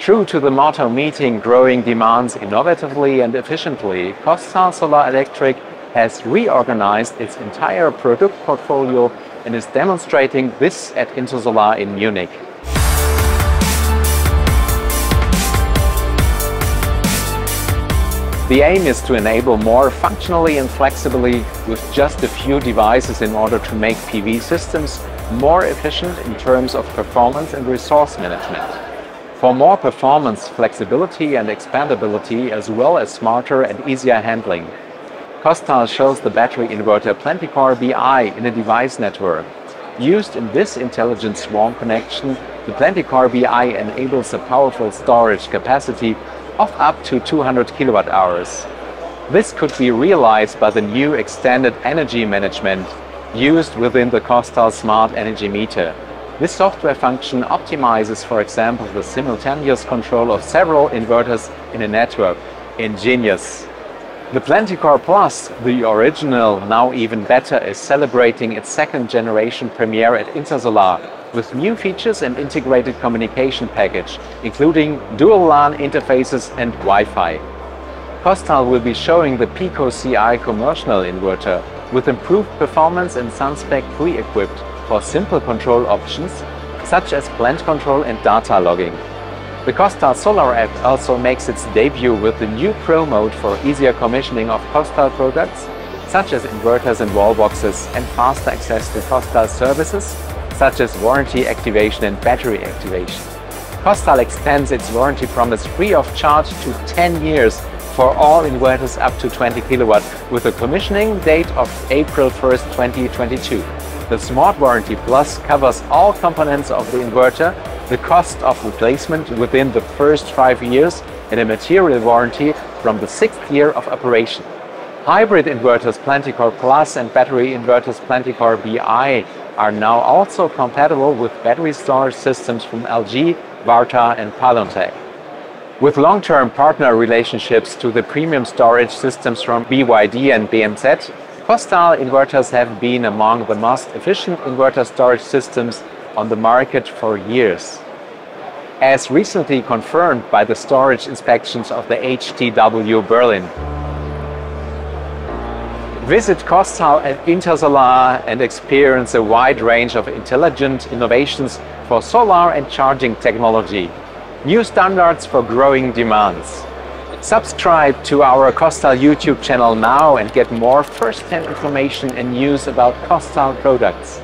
True to the motto meeting growing demands innovatively and efficiently, KOSTAL Solar Electric has reorganized its entire product portfolio and is demonstrating this at Intersolar in Munich. The aim is to enable more functionally and flexibly with just a few devices in order to make PV systems more efficient in terms of performance and resource management. For more performance, flexibility and expandability, as well as smarter and easier handling, KOSTAL shows the battery inverter Plenticore BI in a device network. Used in this intelligent swarm connection, the Plenticore BI enables a powerful storage capacity of up to 200 kWh. This could be realized by the new extended energy management used within the KOSTAL Smart Energy Meter. This software function optimizes, for example, the simultaneous control of several inverters in a network. Ingenious! The Plenticore Plus, the original, now even better, is celebrating its second generation premiere at Intersolar with new features and integrated communication package, including dual LAN interfaces and Wi-Fi. KOSTAL will be showing the Pico-CI commercial inverter with improved performance and SunSpec pre-equipped for simple control options such as plant control and data logging. The KOSTAL Solar app also makes its debut with the new Pro mode for easier commissioning of KOSTAL products such as inverters and wallboxes, and faster access to KOSTAL services such as warranty activation and battery activation. KOSTAL extends its warranty promise free of charge to 10 years for all inverters up to 20 kW with a commissioning date of April 1st, 2022. The Smart Warranty Plus covers all components of the inverter, the cost of replacement within the first 5 years, and a material warranty from the 6th year of operation. Hybrid inverters Plenticore Plus and battery inverters Plenticore BI are now also compatible with battery storage systems from LG, Varta and Palontech. With long-term partner relationships to the premium storage systems from BYD and BMZ, KOSTAL inverters have been among the most efficient inverter storage systems on the market for years. As recently confirmed by the storage inspections of the HTW Berlin. Visit KOSTAL at Intersolar and experience a wide range of intelligent innovations for solar and charging technology. New standards for growing demands. Subscribe to our KOSTAL YouTube channel now and get more first-hand information and news about KOSTAL products.